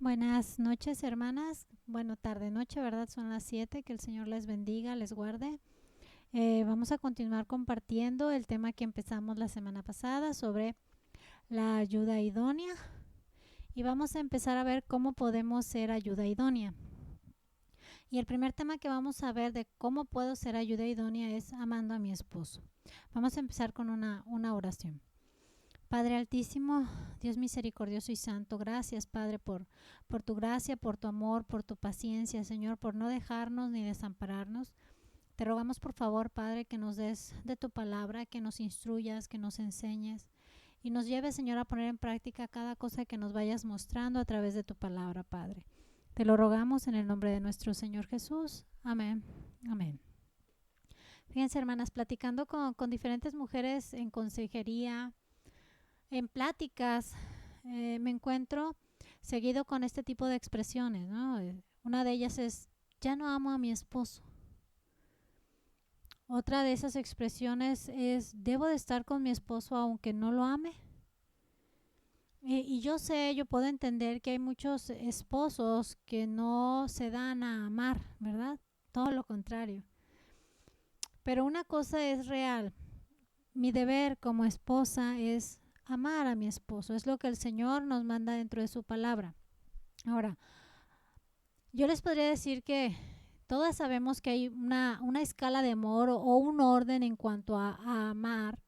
Buenas noches, hermanas. Bueno, tarde, noche, ¿verdad? Son las 7. Que el Señor les bendiga, les guarde. Vamos a continuar compartiendo el tema que empezamos la semana pasada sobre la ayuda idónea. Y vamos a empezar a ver cómo podemos ser ayuda idónea. Y el primer tema que vamos a ver de cómo puedo ser ayuda idónea es amando a mi esposo. Vamos a empezar con una oración. Padre Altísimo, Dios misericordioso y santo, gracias, Padre, por tu gracia, por tu amor, por tu paciencia, Señor, por no dejarnos ni desampararnos. Te rogamos, por favor, Padre, que nos des de tu palabra, que nos instruyas, que nos enseñes y nos lleves, Señor, a poner en práctica cada cosa que nos vayas mostrando a través de tu palabra, Padre. Te lo rogamos en el nombre de nuestro Señor Jesús. Amén. Amén. Fíjense, hermanas, platicando con diferentes mujeres en consejería, en pláticas, me encuentro seguido con este tipo de expresiones, ¿no? Una de ellas es, ya no amo a mi esposo. Otra de esas expresiones es, debo de estar con mi esposo aunque no lo ame. Y yo sé, yo puedo entender que hay muchos esposos que no se dan a amar, ¿verdad? Todo lo contrario. Pero una cosa es real. Mi deber como esposa es amar a mi esposo. Es lo que el Señor nos manda dentro de su palabra. Ahora, yo les podría decir que todas sabemos que hay una escala de amor o un orden en cuanto a amar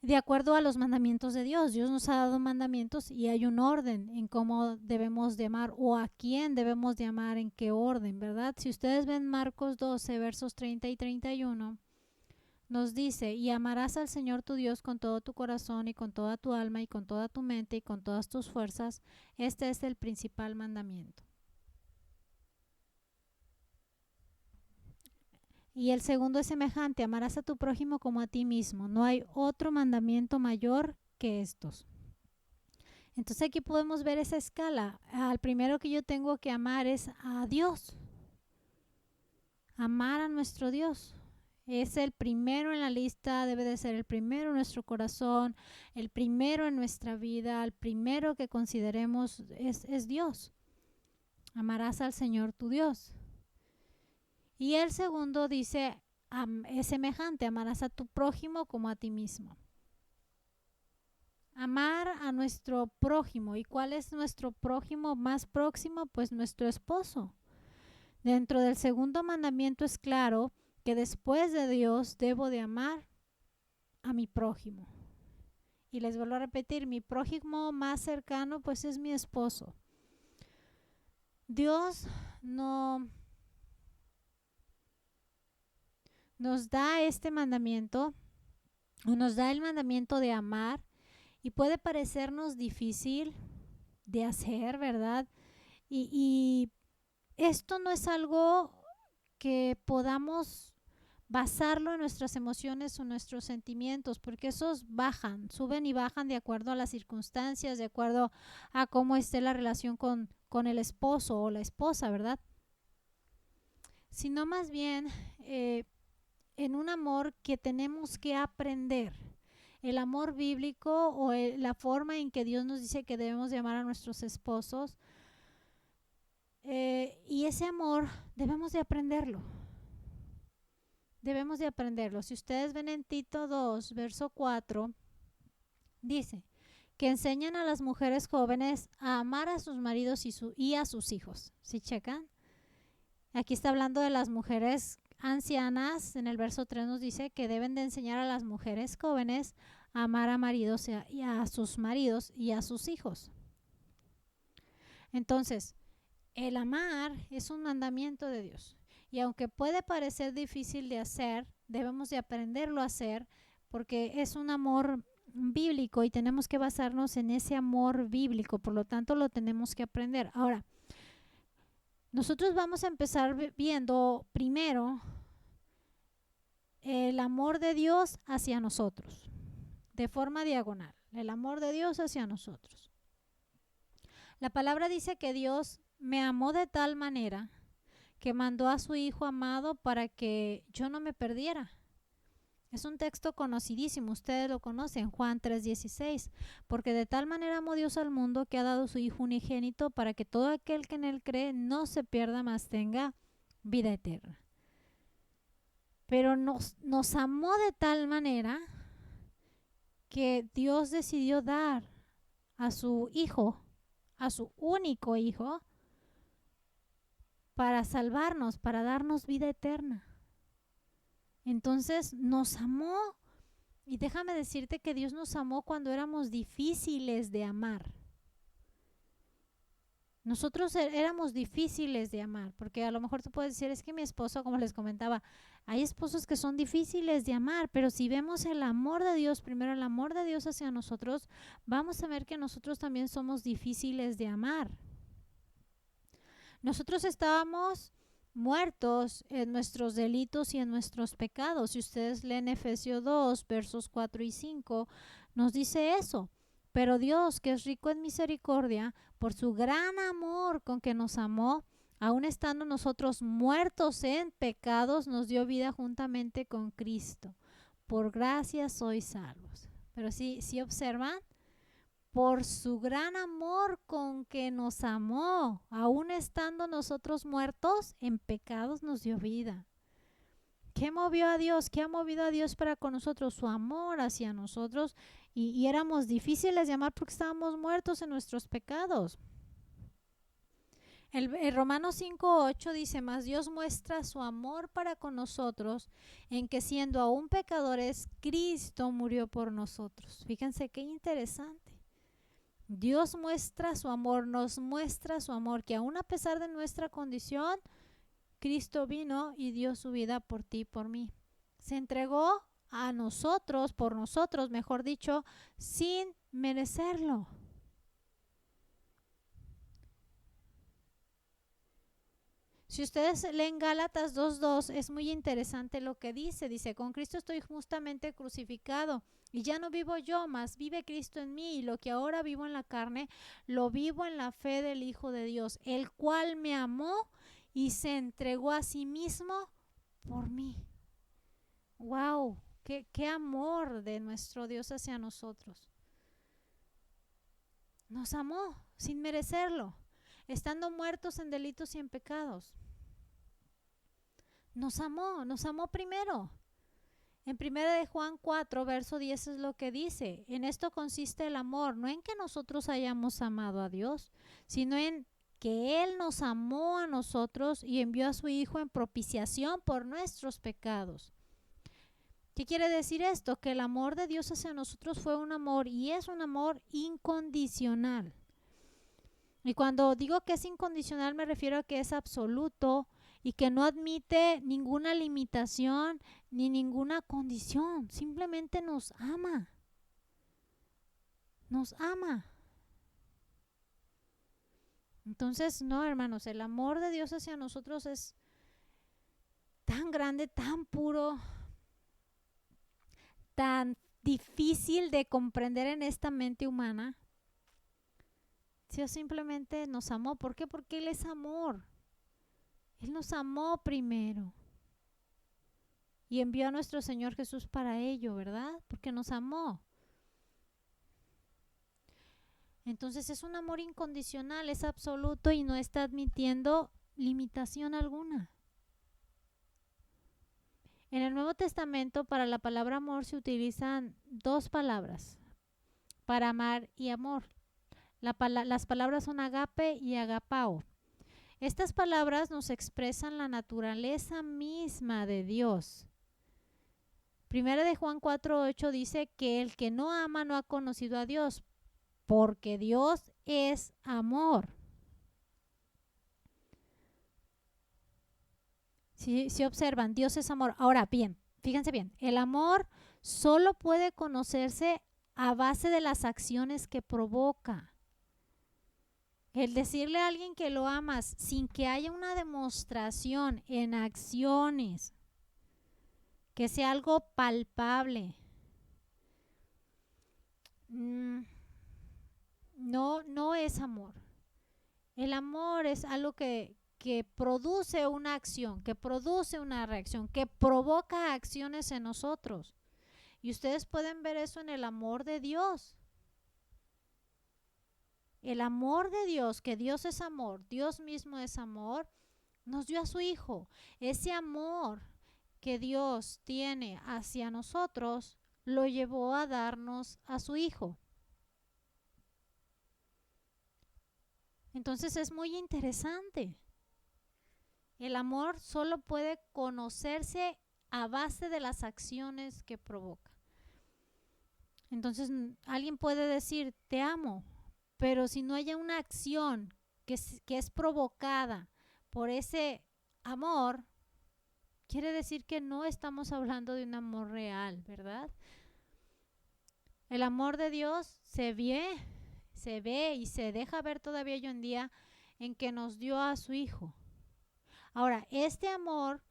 de acuerdo a los mandamientos de Dios. Dios nos ha dado mandamientos y hay un orden en cómo debemos de amar o a quién debemos de amar, en qué orden, ¿verdad? Si ustedes ven Marcos 12, versos 30 y 31, nos dice, y amarás al Señor tu Dios con todo tu corazón y con toda tu alma y con toda tu mente y con todas tus fuerzas. Este es el principal mandamiento. Y el segundo es semejante, amarás a tu prójimo como a ti mismo. No hay otro mandamiento mayor que estos. Entonces aquí podemos ver esa escala. Al primero que yo tengo que amar es a Dios. Amar a nuestro Dios. Es el primero en la lista, debe de ser el primero en nuestro corazón, el primero en nuestra vida, el primero que consideremos es Dios. Amarás al Señor tu Dios. Y el segundo dice, es semejante, amarás a tu prójimo como a ti mismo. Amar a nuestro prójimo. ¿Y cuál es nuestro prójimo más próximo? Pues nuestro esposo. Dentro del segundo mandamiento es claro que después de Dios debo de amar a mi prójimo. Y les vuelvo a repetir, mi prójimo más cercano pues es mi esposo. Dios no nos da este mandamiento, o nos da el mandamiento de amar, y puede parecernos difícil de hacer, ¿verdad? Y esto no es algo que podamos basarlo en nuestras emociones o nuestros sentimientos, porque esos bajan, suben y bajan de acuerdo a las circunstancias, de acuerdo a cómo esté la relación con el esposo o la esposa, ¿verdad? Sino más bien en un amor que tenemos que aprender. El amor bíblico o la forma en que Dios nos dice que debemos de amar a nuestros esposos, y ese amor debemos de aprenderlo. Debemos de aprenderlo. Si ustedes ven en Tito 2, verso 4, dice que enseñan a las mujeres jóvenes a amar a sus maridos y a sus hijos. ¿Sí checan? Aquí está hablando de las mujeres ancianas. En el verso 3 nos dice que deben de enseñar a las mujeres jóvenes a amar a maridos y a sus maridos y a sus hijos. Entonces, el amar es un mandamiento de Dios. Y aunque puede parecer difícil de hacer, debemos de aprenderlo a hacer porque es un amor bíblico y tenemos que basarnos en ese amor bíblico. Por lo tanto, lo tenemos que aprender. Ahora, nosotros vamos a empezar viendo primero el amor de Dios hacia nosotros, de forma diagonal. El amor de Dios hacia nosotros. La palabra dice que Dios me amó de tal manera que mandó a su Hijo amado para que yo no me perdiera, Es un texto conocidísimo, ustedes lo conocen, Juan 3:16, porque de tal manera amó Dios al mundo que ha dado su Hijo unigénito para que todo aquel que en él cree no se pierda, mas tenga vida eterna. Pero nos amó de tal manera que Dios decidió dar a su Hijo, a su único Hijo, para salvarnos, para darnos vida eterna. Entonces nos amó, y déjame decirte que Dios nos amó cuando éramos difíciles de amar. Nosotros éramos difíciles de amar, porque a lo mejor tú puedes decir, es que mi esposo, como les comentaba, hay esposos que son difíciles de amar, pero si vemos el amor de Dios, primero el amor de Dios hacia nosotros, vamos a ver que nosotros también somos difíciles de amar. Nosotros estábamos muertos en nuestros delitos y en nuestros pecados. Si ustedes leen Efesios 2, versos 4 y 5, nos dice eso. Pero Dios, que es rico en misericordia, por su gran amor con que nos amó, aun estando nosotros muertos en pecados, nos dio vida juntamente con Cristo. Por gracia sois salvos. Pero si observan, por su gran amor con que nos amó, aun estando nosotros muertos en pecados, nos dio vida. ¿Qué movió a Dios? ¿Qué ha movido a Dios para con nosotros? Su amor hacia nosotros, y éramos difíciles de amar porque estábamos muertos en nuestros pecados. El Romanos 5:8 dice, mas Dios muestra su amor para con nosotros en que siendo aún pecadores, Cristo murió por nosotros. Fíjense qué interesante. Dios muestra su amor, nos muestra su amor, que aún a pesar de nuestra condición, Cristo vino y dio su vida por ti y por mí. Se entregó a nosotros, por nosotros, mejor dicho, sin merecerlo. Si ustedes leen Gálatas 2:2, es muy interesante lo que dice. Dice, con Cristo estoy justamente crucificado y ya no vivo yo, mas vive Cristo en mí, y lo que ahora vivo en la carne, lo vivo en la fe del Hijo de Dios, el cual me amó y se entregó a sí mismo por mí. ¡Wow! ¡Qué amor de nuestro Dios hacia nosotros! Nos amó sin merecerlo, estando muertos en delitos y en pecados. Nos amó primero. En 1 de Juan 4, verso 10 es lo que dice. En esto consiste el amor, no en que nosotros hayamos amado a Dios, sino en que Él nos amó a nosotros y envió a su Hijo en propiciación por nuestros pecados. ¿Qué quiere decir esto? Que el amor de Dios hacia nosotros fue un amor, y es un amor incondicional. Y cuando digo que es incondicional me refiero a que es absoluto y que no admite ninguna limitación ni ninguna condición. Simplemente nos ama. Nos ama. Entonces, no, hermanos, el amor de Dios hacia nosotros es tan grande, tan puro, tan difícil de comprender en esta mente humana. Dios simplemente nos amó. ¿Por qué? Porque Él es amor. Él nos amó primero y envió a nuestro Señor Jesús para ello, ¿verdad? Porque nos amó. Entonces es un amor incondicional, es absoluto y no está admitiendo limitación alguna. En el Nuevo Testamento, para la palabra amor se utilizan dos palabras, para amar y amor. Las palabras son agape y agapao. Estas palabras nos expresan la naturaleza misma de Dios. Primera de Juan 4:8 dice que el que no ama no ha conocido a Dios, porque Dios es amor. Si observan, Dios es amor. Ahora bien, fíjense bien, el amor solo puede conocerse a base de las acciones que provoca. El decirle a alguien que lo amas sin que haya una demostración en acciones, que sea algo palpable, no es amor. El amor es algo que produce una acción, que produce una reacción, que provoca acciones en nosotros. Y ustedes pueden ver eso en el amor de Dios. El amor de Dios, que Dios es amor, Dios mismo es amor, nos dio a su Hijo. Ese amor que Dios tiene hacia nosotros lo llevó a darnos a su Hijo. Entonces es muy interesante. El amor solo puede conocerse a base de las acciones que provoca. Entonces alguien puede decir, te amo, pero si no hay una acción que es provocada por ese amor, quiere decir que no estamos hablando de un amor real, ¿verdad? El amor de Dios se ve y se deja ver todavía hoy en día en que nos dio a su Hijo. Ahora, este amor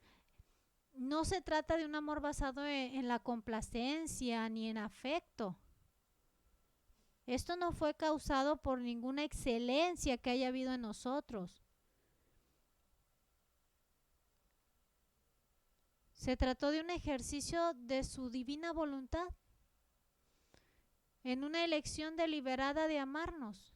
no se trata de un amor basado en la complacencia ni en afecto. Esto no fue causado por ninguna excelencia que haya habido en nosotros. Se trató de un ejercicio de su divina voluntad, en una elección deliberada de amarnos,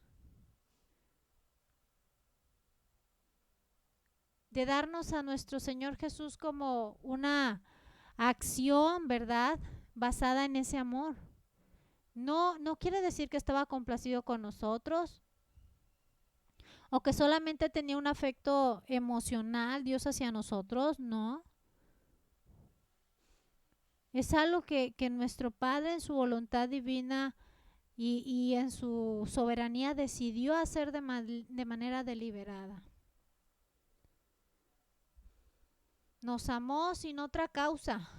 de darnos a nuestro Señor Jesús como una acción, ¿verdad?, basada en ese amor. No quiere decir que estaba complacido con nosotros o que solamente tenía un afecto emocional Dios hacia nosotros, no. Es algo que nuestro Padre en su voluntad divina y en su soberanía decidió hacer de manera deliberada. Nos amó sin otra causa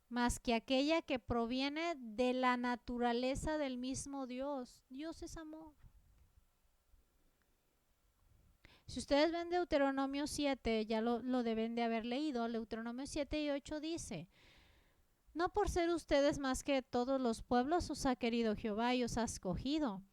más que aquella que proviene de la naturaleza del mismo Dios. Dios es amor. Si ustedes ven Deuteronomio 7, ya lo deben de haber leído. Deuteronomio 7 y 8 dice: no por ser ustedes más que todos los pueblos os ha querido Jehová y os ha escogido,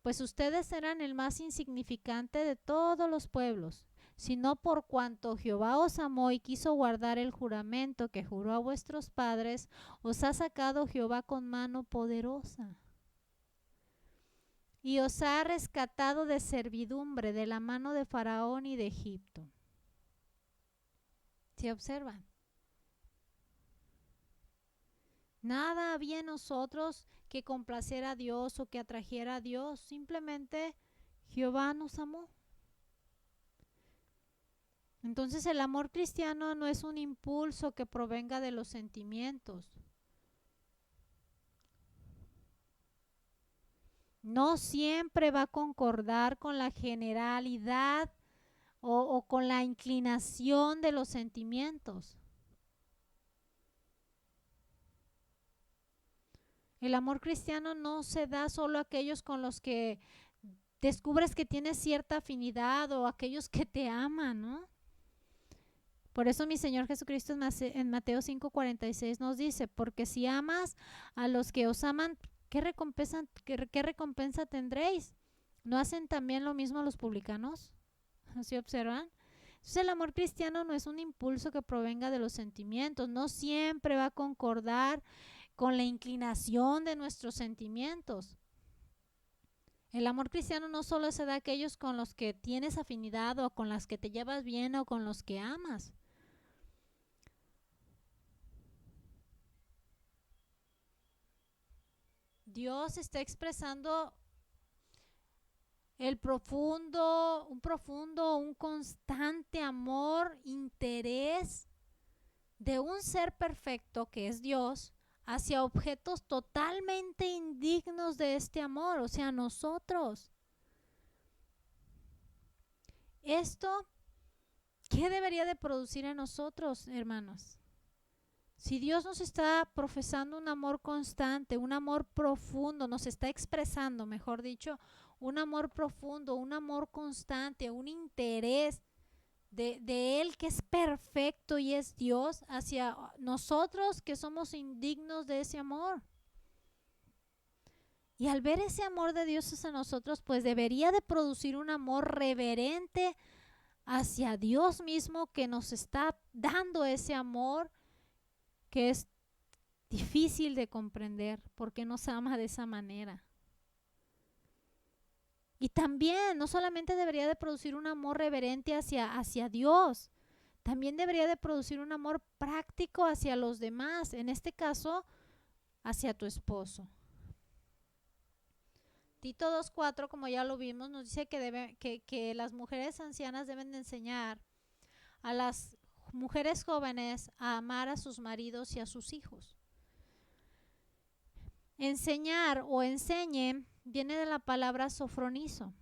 pues ustedes eran el más insignificante de todos los pueblos, sino por cuanto Jehová os amó y quiso guardar el juramento que juró a vuestros padres, os ha sacado Jehová con mano poderosa y os ha rescatado de servidumbre de la mano de Faraón y de Egipto. ¿Se observan? Nada había en nosotros que complaciera a Dios o que atrajera a Dios. Simplemente Jehová nos amó. Entonces el amor cristiano no es un impulso que provenga de los sentimientos. No siempre va a concordar con la generalidad o con la inclinación de los sentimientos. El amor cristiano no se da solo a aquellos con los que descubres que tienes cierta afinidad o a aquellos que te aman, ¿no? Por eso mi Señor Jesucristo en Mateo 5:46 nos dice: porque si amas a los que os aman, ¿qué recompensa tendréis? ¿No hacen también lo mismo los publicanos? ¿Sí observan? Entonces el amor cristiano no es un impulso que provenga de los sentimientos, no siempre va a concordar con la inclinación de nuestros sentimientos. El amor cristiano no solo se da a aquellos con los que tienes afinidad o con los que te llevas bien o con los que amas. Dios está expresando un constante amor, interés de un ser perfecto que es Dios hacia objetos totalmente indignos de este amor, o sea, nosotros. Esto, ¿qué debería de producir en nosotros, hermanos? Si Dios nos está profesando un amor constante, un amor profundo, nos está expresando, mejor dicho, un amor profundo, un amor constante, un interés de Él que es perfecto y es Dios hacia nosotros que somos indignos de ese amor. Y al ver ese amor de Dios hacia nosotros, pues debería de producir un amor reverente hacia Dios mismo que nos está dando ese amor que es difícil de comprender por qué nos ama de esa manera. Y también no solamente debería de producir un amor reverente hacia Dios, también debería de producir un amor práctico hacia los demás, en este caso, hacia tu esposo. Tito 2:4, como ya lo vimos, nos dice que las mujeres ancianas deben de enseñar a las mujeres jóvenes a amar a sus maridos y a sus hijos. Enseñar o enseñe viene de la palabra sofronizo.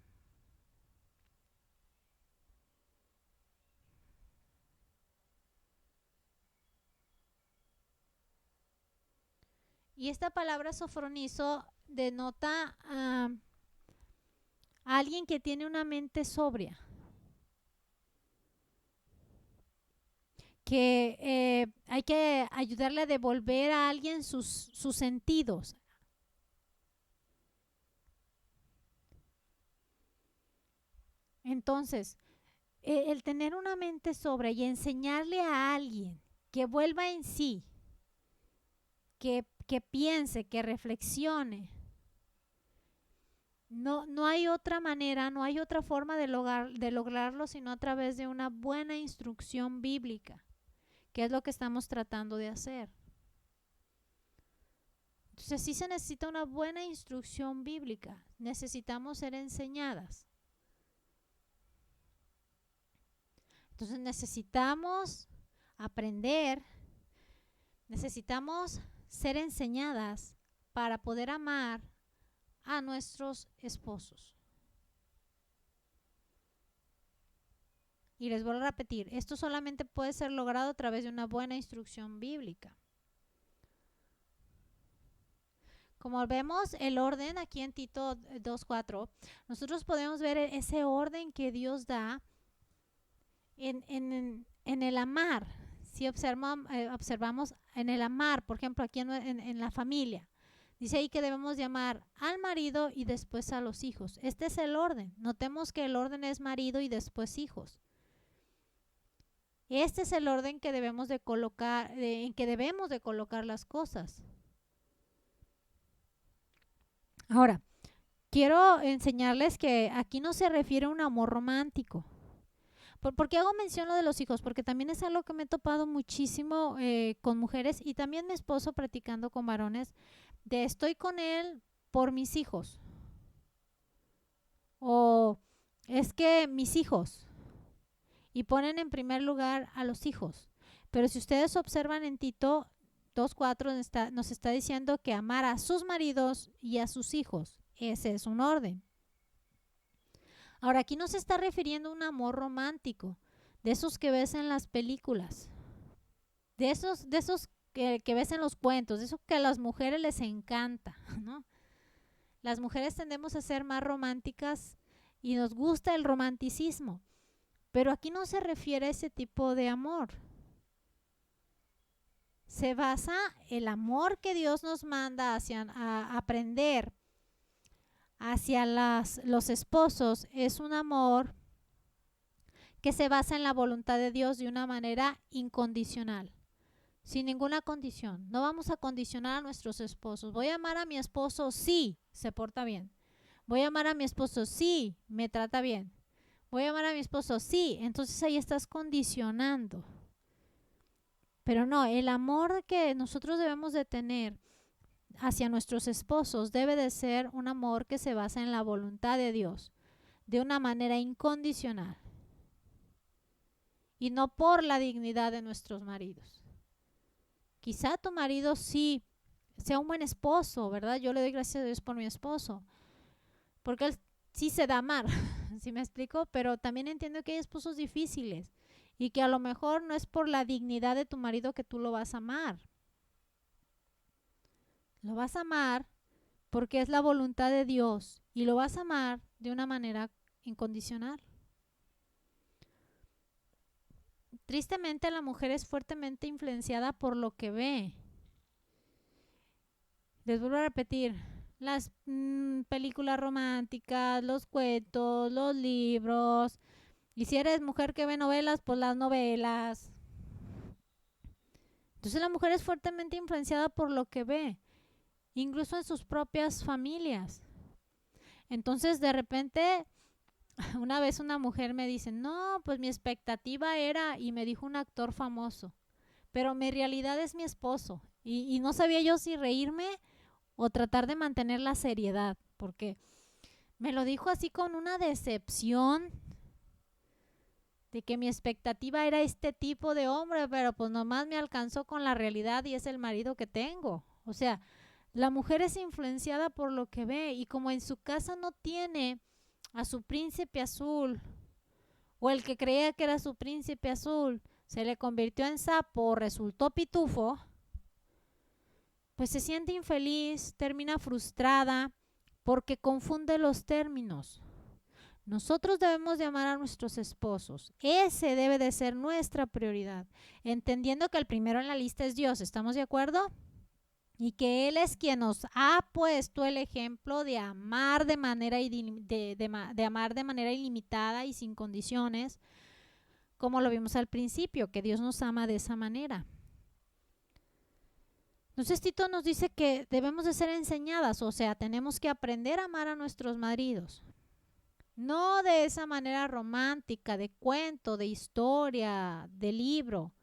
Y esta palabra sofronizo denota a alguien que tiene una mente sobria, que hay que ayudarle a devolver a alguien sus sentidos. Entonces, el tener una mente sobria y enseñarle a alguien que vuelva en sí, que piense, que reflexione. No hay otra manera, no hay otra forma de lograrlo sino a través de una buena instrucción bíblica, que es lo que estamos tratando de hacer. Entonces sí se necesita una buena instrucción bíblica, necesitamos ser enseñadas. Entonces necesitamos aprender, necesitamos ser enseñadas para poder amar a nuestros esposos. Y les vuelvo a repetir, esto solamente puede ser logrado a través de una buena instrucción bíblica. Como vemos el orden aquí en Tito 2:4, nosotros podemos ver ese orden que Dios da en el amar. Si observamos en el amar, por ejemplo, aquí en la familia, dice ahí que debemos llamar al marido y después a los hijos. Este es el orden. Notemos que el orden es marido y después hijos. Este es el orden que debemos de colocar, en que debemos de colocar las cosas. Ahora, quiero enseñarles que aquí no se refiere a un amor romántico. ¿Por qué hago mención lo de los hijos? Porque también es algo que me he topado muchísimo con mujeres y también mi esposo practicando con varones, de estoy con él por mis hijos. O es que mis hijos. Y ponen en primer lugar a los hijos. Pero si ustedes observan en Tito 2:4 nos está diciendo que amar a sus maridos y a sus hijos. Ese es un orden. Ahora, aquí no se está refiriendo a un amor romántico, de esos que ves en las películas, de esos que ves en los cuentos, de esos que a las mujeres les encanta, ¿no? Las mujeres tendemos a ser más románticas y nos gusta el romanticismo, pero aquí no se refiere a ese tipo de amor. Se basa el amor que Dios nos manda a aprender hacia los esposos, es un amor que se basa en la voluntad de Dios de una manera incondicional, sin ninguna condición. No vamos a condicionar a nuestros esposos. Voy a amar a mi esposo si se porta bien. Voy a amar a mi esposo si me trata bien. Voy a amar a mi esposo si. Entonces ahí estás condicionando. Pero no, el amor que nosotros debemos de tener hacia nuestros esposos debe de ser un amor que se basa en la voluntad de Dios, de una manera incondicional y no por la dignidad de nuestros maridos. Quizá tu marido sí sea un buen esposo, ¿verdad? Yo le doy gracias a Dios por mi esposo, porque él sí se da amar, ¿sí me explico? Pero también entiendo que hay esposos difíciles y que a lo mejor no es por la dignidad de tu marido que tú lo vas a amar. Lo vas a amar porque es la voluntad de Dios y lo vas a amar de una manera incondicional. Tristemente la mujer es fuertemente influenciada por lo que ve. Les vuelvo a repetir, las películas románticas, los cuentos, los libros. Y si eres mujer que ve novelas, pues las novelas. Entonces la mujer es fuertemente influenciada por lo que ve, incluso en sus propias familias. Entonces de repente, una vez una mujer me dice, no, pues mi expectativa era, y me dijo un actor famoso, pero mi realidad es mi esposo. Y no sabía yo si reírme o tratar de mantener la seriedad, porque me lo dijo así con una decepción de que mi expectativa era este tipo de hombre, pero pues nomás me alcanzó con la realidad y es el marido que tengo. O sea, la mujer es influenciada por lo que ve, y como en su casa no tiene a su príncipe azul, o el que creía que era su príncipe azul se le convirtió en sapo o resultó pitufo, pues se siente infeliz, termina frustrada porque confunde los términos. Nosotros debemos de amar a nuestros esposos. Ese debe de ser nuestra prioridad, entendiendo que el primero en la lista es Dios. ¿Estamos de acuerdo? Y que Él es quien nos ha puesto el ejemplo de amar de manera, amar de manera ilimitada y sin condiciones, como lo vimos al principio, que Dios nos ama de esa manera. Entonces Tito nos dice que debemos de ser enseñadas, o sea, tenemos que aprender a amar a nuestros maridos. No de esa manera romántica, de cuento, de historia, de libro,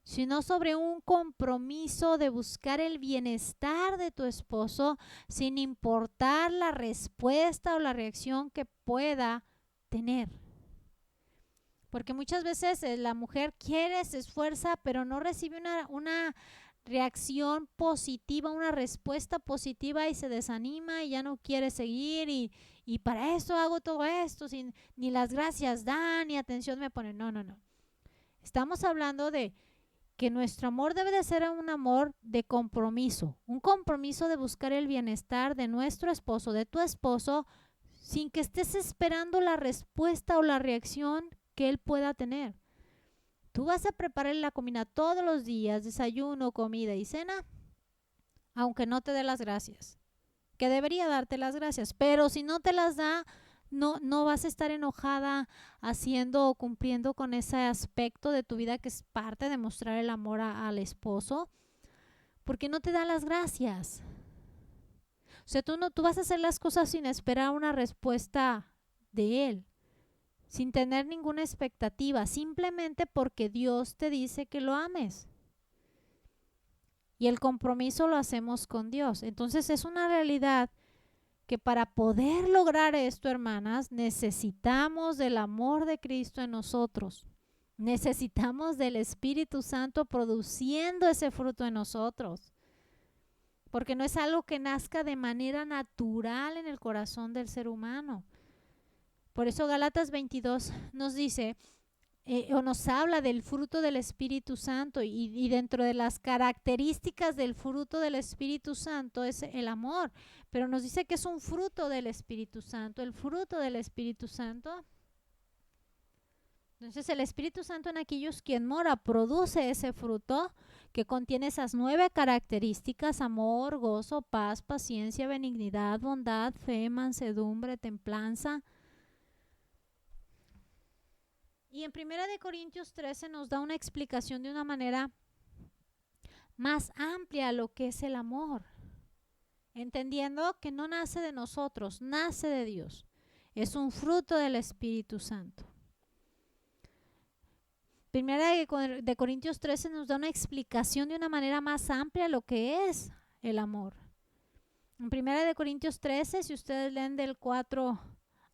sino sobre un compromiso de buscar el bienestar de tu esposo sin importar la respuesta o la reacción que pueda tener. Porque muchas veces la mujer quiere, se esfuerza, pero no recibe una reacción positiva, una respuesta positiva, y se desanima y ya no quiere seguir, y para eso hago todo esto, sin, ni las gracias dan, ni atención me ponen. No. Estamos hablando de que nuestro amor debe de ser un amor de compromiso, un compromiso de buscar el bienestar de nuestro esposo, de tu esposo, sin que estés esperando la respuesta o la reacción que él pueda tener. Tú vas a preparar la comida todos los días, desayuno, comida y cena, aunque no te dé las gracias, que debería darte las gracias, pero si no te las da, no vas a estar enojada haciendo o cumpliendo con ese aspecto de tu vida que es parte de mostrar el amor al esposo, porque no te da las gracias. O sea, tú vas a hacer las cosas sin esperar una respuesta de él, sin tener ninguna expectativa, simplemente porque Dios te dice que lo ames. Y el compromiso lo hacemos con Dios. Entonces es una realidad que para poder lograr esto, hermanas, necesitamos del amor de Cristo en nosotros. Necesitamos del Espíritu Santo produciendo ese fruto en nosotros. Porque no es algo que nazca de manera natural en el corazón del ser humano. Por eso Gálatas 22 nos dice, o nos habla del fruto del Espíritu Santo, y dentro de las características del fruto del Espíritu Santo es el amor, pero nos dice que es un fruto del Espíritu Santo, el fruto del Espíritu Santo. Entonces el Espíritu Santo en aquellos quien mora produce ese fruto que contiene esas 9 características: amor, gozo, paz, paciencia, benignidad, bondad, fe, mansedumbre, templanza. Y en 1 Corintios 13 nos da una explicación de una manera más amplia a lo que es el amor, entendiendo que no nace de nosotros, nace de Dios. Es un fruto del Espíritu Santo. 1 Corintios 13 nos da una explicación de una manera más amplia a lo que es el amor. En 1 Corintios 13, si ustedes leen del 4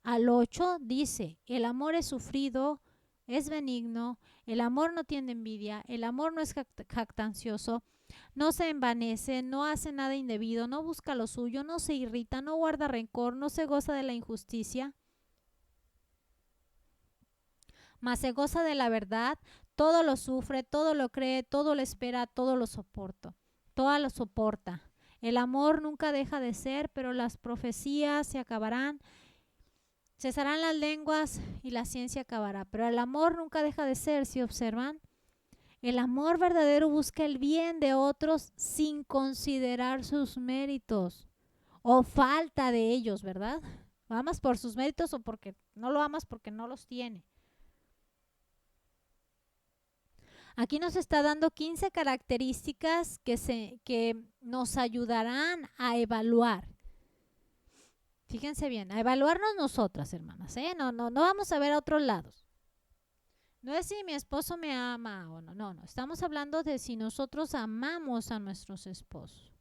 al 8, dice: el amor es sufrido, es benigno, el amor no tiene envidia, el amor no es jactancioso, no se envanece, no hace nada indebido, no busca lo suyo, no se irrita, no guarda rencor, no se goza de la injusticia, mas se goza de la verdad. Todo lo sufre, todo lo cree, todo lo espera, todo lo soporta. El amor nunca deja de ser, pero las profecías se acabarán, cesarán las lenguas y la ciencia acabará. Pero el amor nunca deja de ser, si observan. El amor verdadero busca el bien de otros sin considerar sus méritos o falta de ellos, ¿verdad? Lo amas por sus méritos o porque no lo amas porque no los tiene. Aquí nos está dando 15 características que nos ayudarán a evaluar. Fíjense bien, a evaluarnos nosotras, hermanas, ¿eh? No vamos a ver a otros lados. No es si mi esposo me ama o no, no. Estamos hablando de si nosotros amamos a nuestros esposos.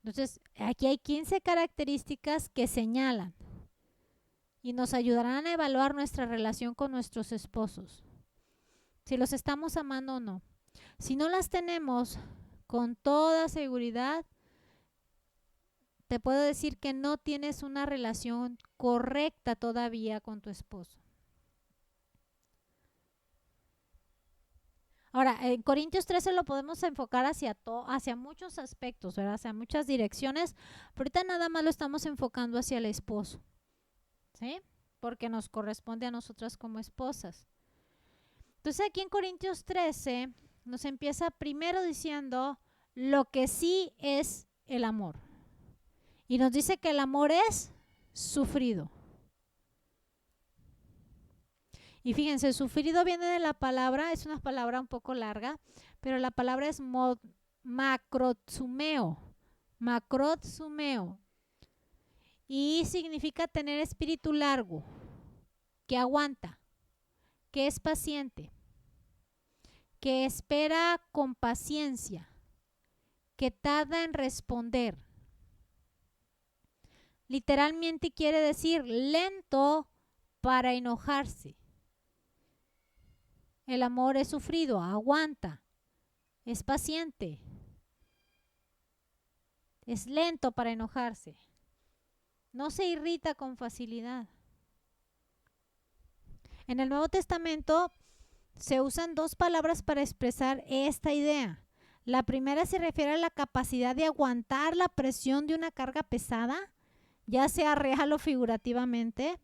Entonces, aquí hay 15 características que señalan y nos ayudarán a evaluar nuestra relación con nuestros esposos. Si los estamos amando o no. Si no las tenemos, con toda seguridad, te puedo decir que no tienes una relación correcta todavía con tu esposo. Ahora, en Corintios 13 lo podemos enfocar hacia muchos aspectos, ¿verdad? Hacia muchas direcciones, pero ahorita nada más lo estamos enfocando hacia el esposo, ¿sí? Porque nos corresponde a nosotras como esposas. Entonces aquí en Corintios 13 nos empieza primero diciendo lo que sí es el amor. Y nos dice que el amor es sufrido. Y fíjense, sufrido viene de la palabra, es una palabra un poco larga, pero la palabra es macrotsumeo. Macrotsumeo. Y significa tener espíritu largo, que aguanta, que es paciente, que espera con paciencia, que tarda en responder. Literalmente quiere decir lento para enojarse. El amor es sufrido, aguanta, es paciente, es lento para enojarse, no se irrita con facilidad. En el Nuevo Testamento se usan dos palabras para expresar esta idea. La primera se refiere a la capacidad de aguantar la presión de una carga pesada, ya sea real o figurativamente.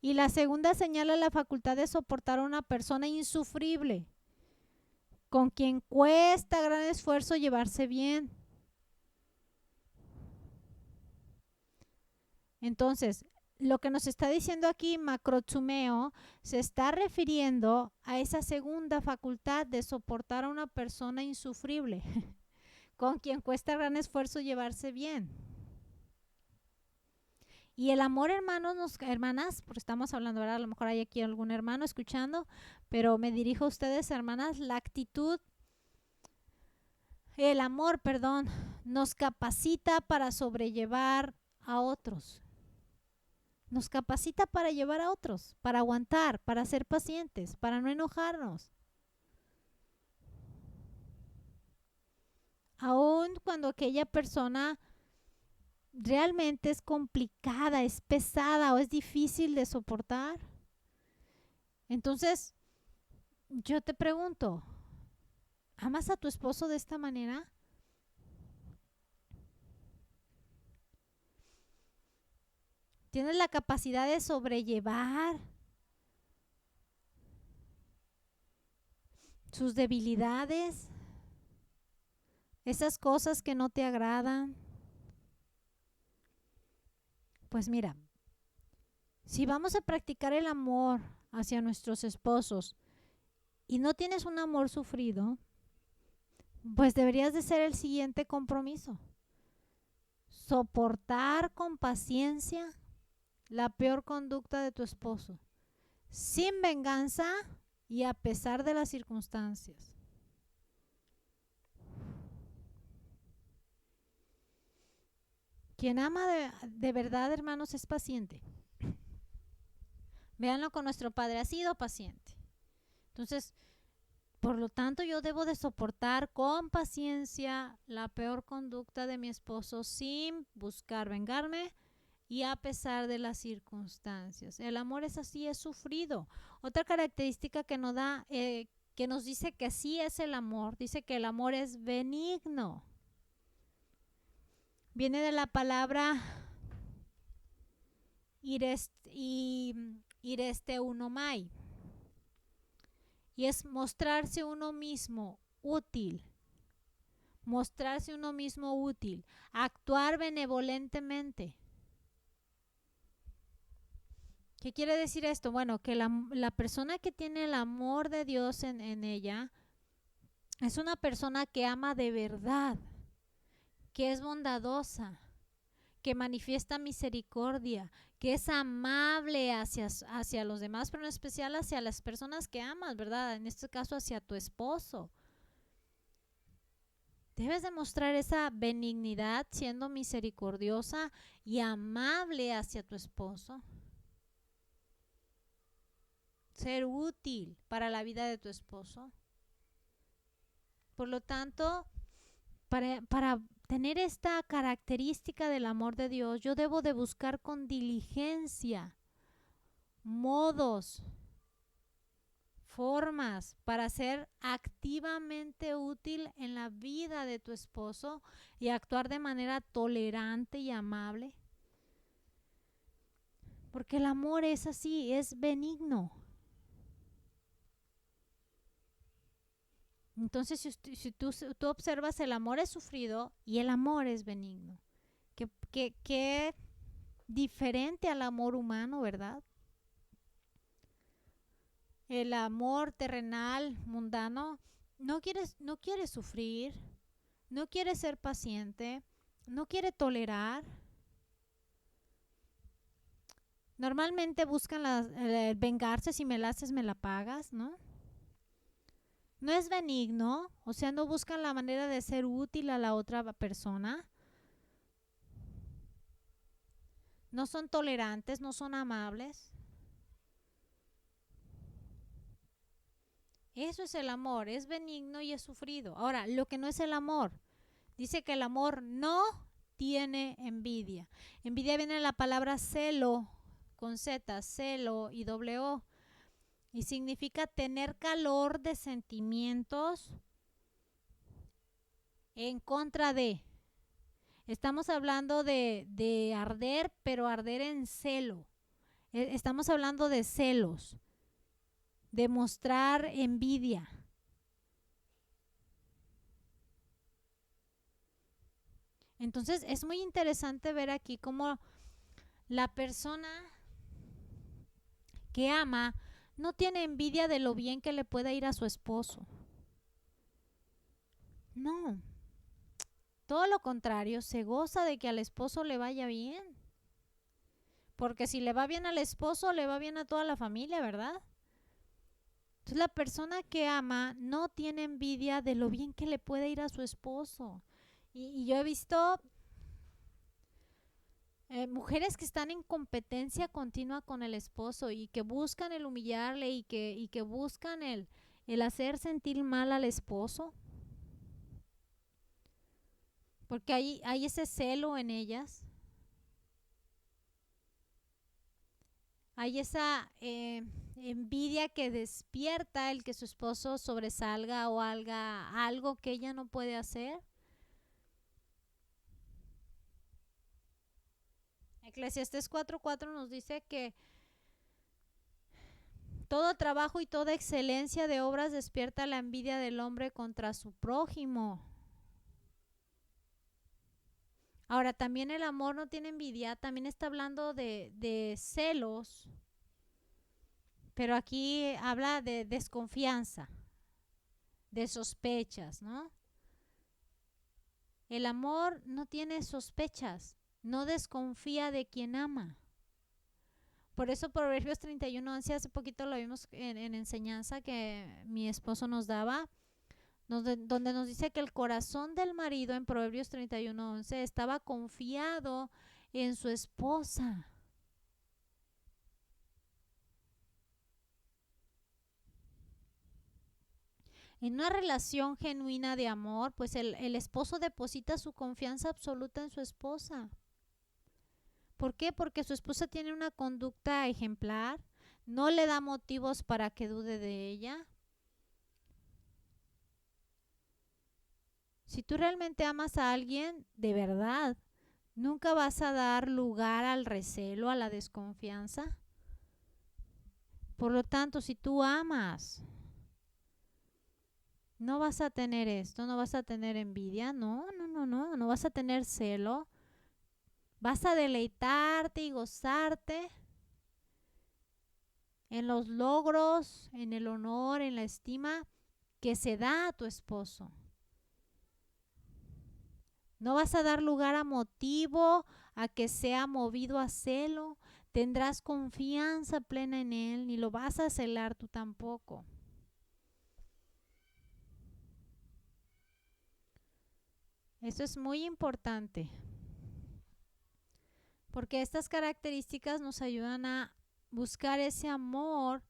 Y la segunda señala la facultad de soportar a una persona insufrible, con quien cuesta gran esfuerzo llevarse bien. Entonces, lo que nos está diciendo aquí macrotsumeo se está refiriendo a esa segunda facultad de soportar a una persona insufrible, con quien cuesta gran esfuerzo llevarse bien. Y el amor, hermanas, porque estamos hablando, ¿verdad? A lo mejor hay aquí algún hermano escuchando, pero me dirijo a ustedes, hermanas, el amor, nos capacita para sobrellevar a otros. Nos capacita para llevar a otros, para aguantar, para ser pacientes, para no enojarnos. Aun cuando aquella persona realmente es complicada, es pesada o es difícil de soportar. Entonces, yo te pregunto, ¿amas a tu esposo de esta manera? ¿Tienes la capacidad de sobrellevar sus debilidades? Esas cosas que no te agradan. Pues mira, si vamos a practicar el amor hacia nuestros esposos y no tienes un amor sufrido, pues deberías de ser el siguiente compromiso. Soportar con paciencia la peor conducta de tu esposo, sin venganza y a pesar de las circunstancias. Quien ama de verdad, hermanos, es paciente. Véanlo con nuestro Padre, ha sido paciente. Entonces, por lo tanto, yo debo de soportar con paciencia la peor conducta de mi esposo sin buscar vengarme y a pesar de las circunstancias. El amor es así, es sufrido. Otra característica que nos da, que nos dice que así es el amor, dice que el amor es benigno. Viene de la palabra iresteunomai. Y es mostrarse uno mismo útil. Mostrarse uno mismo útil. Actuar benevolentemente. ¿Qué quiere decir esto? Bueno, que la persona que tiene el amor de Dios en ella es una persona que ama de verdad, que es bondadosa, que manifiesta misericordia, que es amable hacia los demás, pero en especial hacia las personas que amas, ¿verdad? En este caso hacia tu esposo. Debes demostrar esa benignidad siendo misericordiosa y amable hacia tu esposo. Ser útil para la vida de tu esposo. Por lo tanto, para tener esta característica del amor de Dios, yo debo de buscar con diligencia modos, formas para ser activamente útil en la vida de tu esposo y actuar de manera tolerante y amable. Porque el amor es así, es benigno. Entonces, si tú observas, el amor es sufrido y el amor es benigno. Qué diferente al amor humano, ¿verdad? El amor terrenal, mundano, no quiere sufrir, no quiere ser paciente, no quiere tolerar. Normalmente buscan vengarse, si me la haces, me la pagas, ¿no? No es benigno, o sea, no buscan la manera de ser útil a la otra persona. No son tolerantes, no son amables. Eso es el amor, es benigno y es sufrido. Ahora, lo que no es el amor, dice que el amor no tiene envidia. Envidia viene de la palabra celo, con Z, celo y doble O, y significa tener calor de sentimientos en contra de. Estamos hablando de arder, pero arder en celo. Estamos hablando de celos, de mostrar envidia. Entonces es muy interesante ver aquí cómo la persona que ama no tiene envidia de lo bien que le pueda ir a su esposo. No, todo lo contrario, se goza de que al esposo le vaya bien. Porque si le va bien al esposo, le va bien a toda la familia, ¿verdad? Entonces la persona que ama no tiene envidia de lo bien que le puede ir a su esposo. Y yo he visto mujeres que están en competencia continua con el esposo y que buscan el humillarle y que buscan el hacer sentir mal al esposo. Porque hay ese celo en ellas. Hay esa envidia que despierta el que su esposo sobresalga o haga algo que ella no puede hacer. Eclesiastés 4:4 nos dice que todo trabajo y toda excelencia de obras despierta la envidia del hombre contra su prójimo. Ahora, también el amor no tiene envidia, también está hablando de celos, pero aquí habla de desconfianza, de sospechas, ¿no? El amor no tiene sospechas, no desconfía de quien ama. Por eso Proverbios 31:11, hace poquito lo vimos en enseñanza que mi esposo nos daba, donde nos dice que el corazón del marido en Proverbios 31:11 estaba confiado en su esposa. En una relación genuina de amor, pues el esposo deposita su confianza absoluta en su esposa. ¿Por qué? Porque su esposa tiene una conducta ejemplar, no le da motivos para que dude de ella. Si tú realmente amas a alguien, de verdad, nunca vas a dar lugar al recelo, a la desconfianza. Por lo tanto, si tú amas, no vas a tener esto, no vas a tener envidia, no vas a tener celo. Vas a deleitarte y gozarte en los logros, en el honor, en la estima que se da a tu esposo. No vas a dar lugar a motivo, a que sea movido a celo. Tendrás confianza plena en él, ni lo vas a celar tú tampoco. Eso es muy importante, porque estas características nos ayudan a buscar ese amor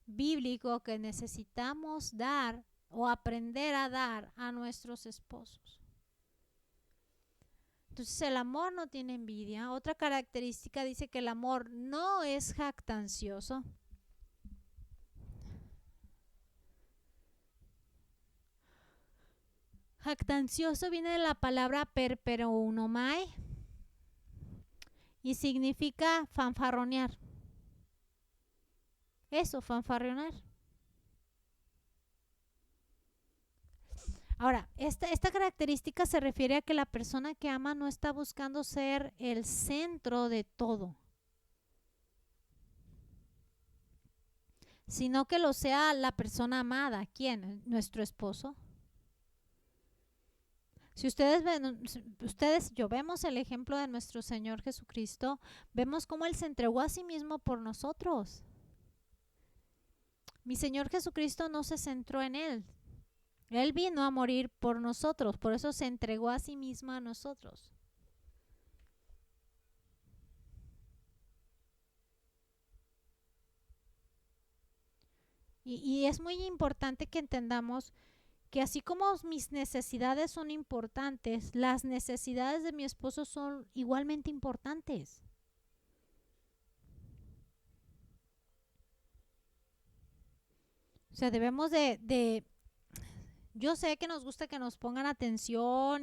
bíblico que necesitamos dar o aprender a dar a nuestros esposos. Entonces el amor no tiene envidia. Otra característica dice que el amor no es jactancioso. Jactancioso viene de la palabra perperounomai y significa fanfarronear. Eso, fanfarronear. Ahora, esta característica se refiere a que la persona que ama no está buscando ser el centro de todo, sino que lo sea la persona amada. ¿Quién? Nuestro esposo. Si ustedes ven, yo vemos el ejemplo de nuestro Señor Jesucristo, vemos cómo Él se entregó a sí mismo por nosotros. Mi Señor Jesucristo no se centró en Él. Él vino a morir por nosotros, por eso se entregó a sí mismo a nosotros. Y es muy importante que entendamos que así como mis necesidades son importantes, las necesidades de mi esposo son igualmente importantes. O sea, debemos yo sé que nos gusta que nos pongan atención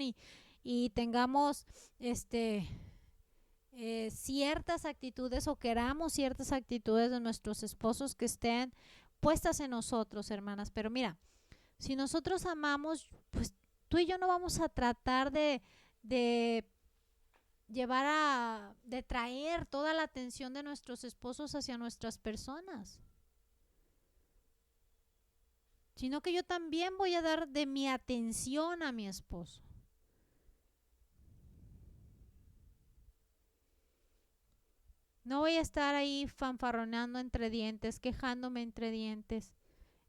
y tengamos ciertas actitudes o queramos ciertas actitudes de nuestros esposos que estén puestas en nosotros, hermanas. Pero mira, si nosotros amamos, pues tú y yo no vamos a tratar de de traer toda la atención de nuestros esposos hacia nuestras personas, sino que yo también voy a dar de mi atención a mi esposo. No voy a estar ahí fanfarroneando entre dientes, quejándome entre dientes.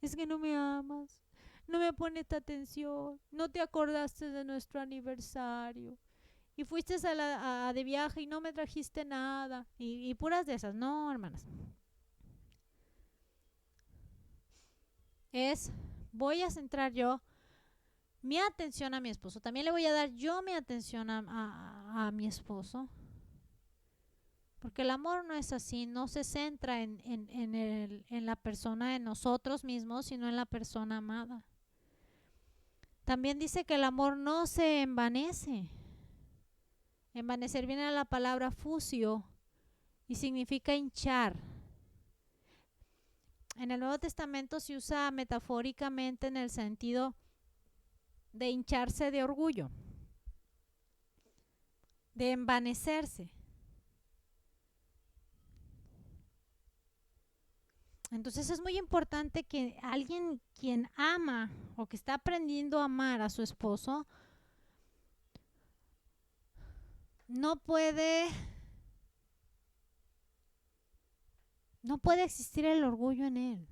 Es que no me amas, no me pones atención, no te acordaste de nuestro aniversario y fuiste de viaje y no me trajiste nada y puras de esas. No, hermanas. Voy a centrar yo mi atención a mi esposo. También le voy a dar yo mi atención a mi esposo. Porque el amor no es así, no se centra en la persona, en nosotros mismos, sino en la persona amada. También dice que el amor no se envanece. Envanecer viene de la palabra fusio y significa hinchar. En el Nuevo Testamento se usa metafóricamente en el sentido de hincharse de orgullo, de envanecerse. Entonces es muy importante que alguien quien ama o que está aprendiendo a amar a su esposo no puede existir el orgullo en él.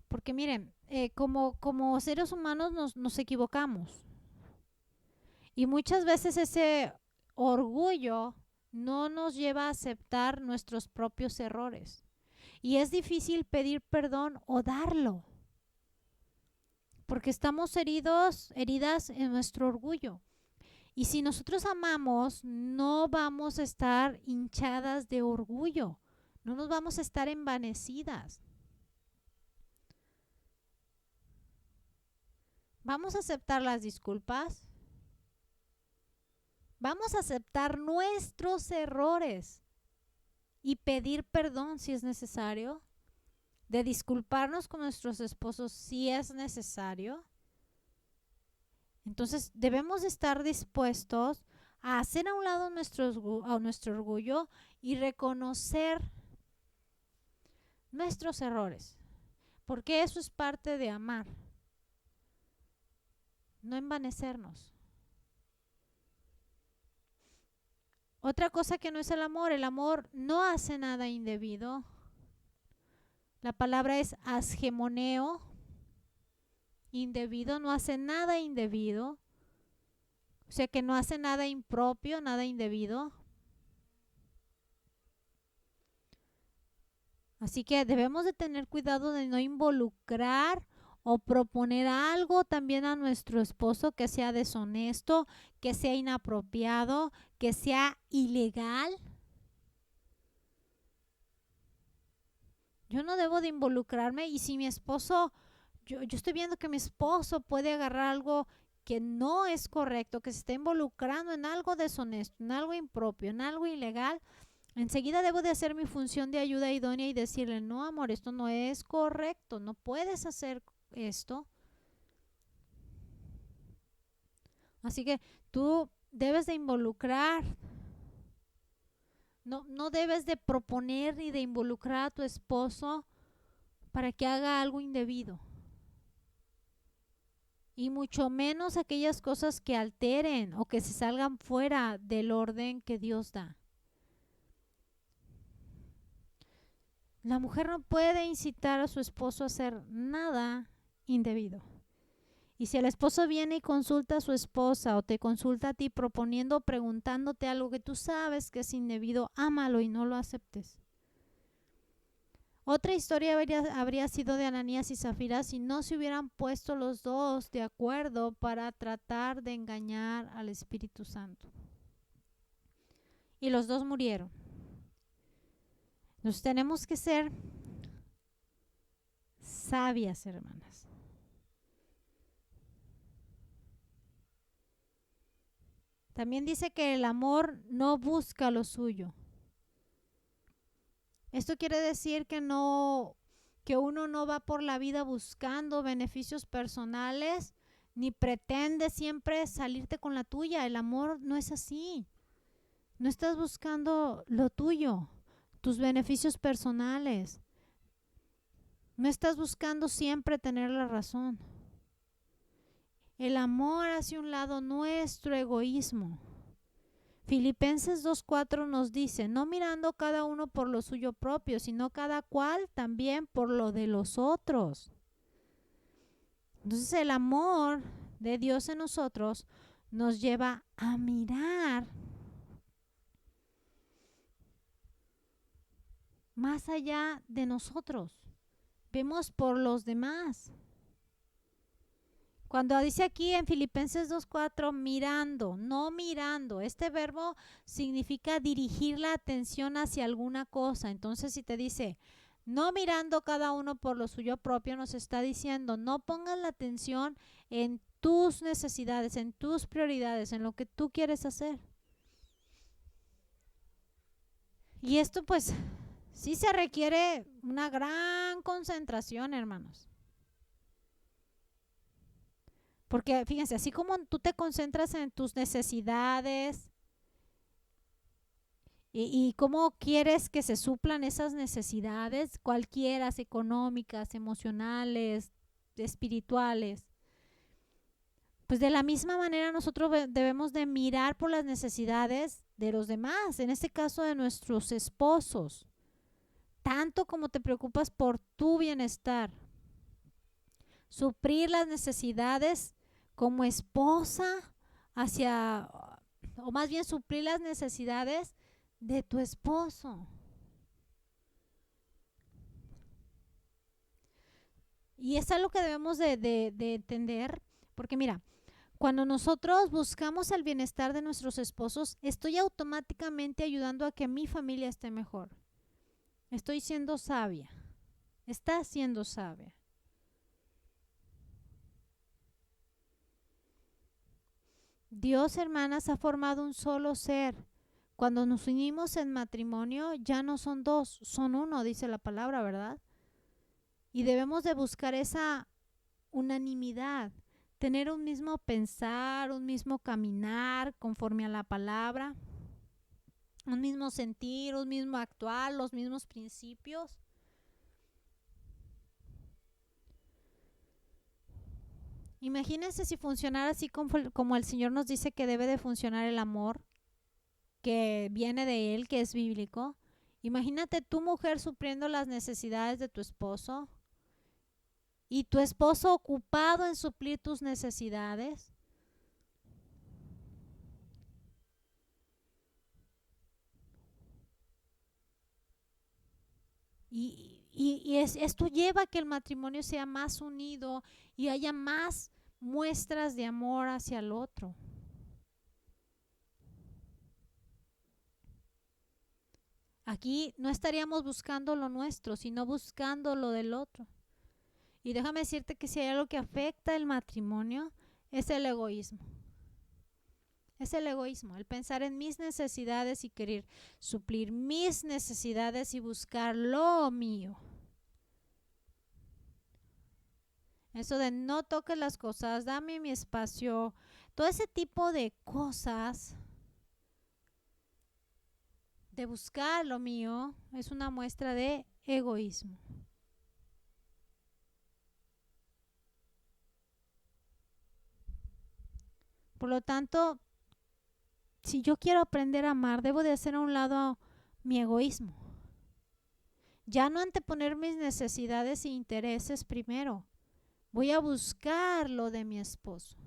Porque miren, como seres humanos nos equivocamos. Y muchas veces ese orgullo no nos lleva a aceptar nuestros propios errores. Y es difícil pedir perdón o darlo. Porque estamos heridas en nuestro orgullo. Y si nosotros amamos, no vamos a estar hinchadas de orgullo. No nos vamos a estar envanecidas. Vamos a aceptar las disculpas. Vamos a aceptar nuestros errores y pedir perdón si es necesario, de disculparnos con nuestros esposos si es necesario. Entonces debemos estar dispuestos a hacer a un lado nuestro orgullo y reconocer nuestros errores, porque eso es parte de amar, no envanecernos. Otra cosa que no es el amor no hace nada indebido. La palabra es asgemoneo, indebido, no hace nada indebido. O sea que no hace nada impropio, nada indebido. Así que debemos de tener cuidado de no involucrar o proponer algo también a nuestro esposo que sea deshonesto, que sea inapropiado, que sea ilegal. Yo no debo de involucrarme, y si mi esposo, yo estoy viendo que mi esposo puede agarrar algo que no es correcto, que se está involucrando en algo deshonesto, en algo impropio, en algo ilegal, enseguida debo de hacer mi función de ayuda idónea y decirle, no amor, esto no es correcto, no puedes hacer esto. Así que tú debes de involucrar, no debes de proponer ni de involucrar a tu esposo para que haga algo indebido. Y mucho menos aquellas cosas que alteren o que se salgan fuera del orden que Dios da. La mujer no puede incitar a su esposo a hacer nada indebido. Y si el esposo viene y consulta a su esposa o te consulta a ti proponiendo o preguntándote algo que tú sabes que es indebido, ámalo y no lo aceptes. Otra historia habría sido de Ananías y Zafira si no se hubieran puesto los dos de acuerdo para tratar de engañar al Espíritu Santo. Y los dos murieron. Entonces tenemos que ser sabias, hermanas. También dice que el amor no busca lo suyo. Esto quiere decir que uno no va por la vida buscando beneficios personales ni pretende siempre salirte con la tuya. El amor no es así. No estás buscando lo tuyo, tus beneficios personales. No estás buscando siempre tener la razón. El amor hace un lado nuestro egoísmo. Filipenses 2:4 nos dice, no mirando cada uno por lo suyo propio, sino cada cual también por lo de los otros. Entonces el amor de Dios en nosotros nos lleva a mirar más allá de nosotros. Vemos por los demás. Cuando dice aquí en Filipenses 2:4, mirando, no mirando, este verbo significa dirigir la atención hacia alguna cosa. Entonces, si te dice, no mirando cada uno por lo suyo propio, nos está diciendo, no pongas la atención en tus necesidades, en tus prioridades, en lo que tú quieres hacer. Y esto pues sí se requiere una gran concentración, hermanos. Porque fíjense, así como tú te concentras en tus necesidades y cómo quieres que se suplan esas necesidades, cualquiera, económicas, emocionales, espirituales, pues de la misma manera nosotros debemos de mirar por las necesidades de los demás, en este caso de nuestros esposos, tanto como te preocupas por tu bienestar. Suplir las necesidades como esposa o más bien suplir las necesidades de tu esposo. Y es algo que debemos de entender, porque mira, cuando nosotros buscamos el bienestar de nuestros esposos, estoy automáticamente ayudando a que mi familia esté mejor. Estoy siendo sabia. Estás siendo sabia. Dios, hermanas, ha formado un solo ser. Cuando nos unimos en matrimonio, ya no son dos, son uno, dice la palabra, ¿verdad? Y debemos de buscar esa unanimidad. tener un mismo pensar, un mismo caminar conforme a la palabra, un mismo sentir, un mismo actuar, los mismos principios. Imagínense si funcionara así como el Señor nos dice que debe de funcionar el amor, que viene de Él, que es bíblico. Imagínate tu mujer supliendo las necesidades de tu esposo y tu esposo ocupado en suplir tus necesidades. Esto lleva a que el matrimonio sea más unido y haya más muestras de amor hacia el otro. Aquí no estaríamos buscando lo nuestro, sino buscando lo del otro. Y déjame decirte que si hay algo que afecta el matrimonio, es el egoísmo. Es el egoísmo, el pensar en mis necesidades y querer suplir mis necesidades y buscar lo mío. Eso de no toques las cosas, dame mi espacio, todo ese tipo de cosas, de buscar lo mío, es una muestra de egoísmo. Por lo tanto, si yo quiero aprender a amar, debo de hacer a un lado mi egoísmo. Ya no anteponer mis necesidades e intereses primero. Voy a buscar lo de mi esposo.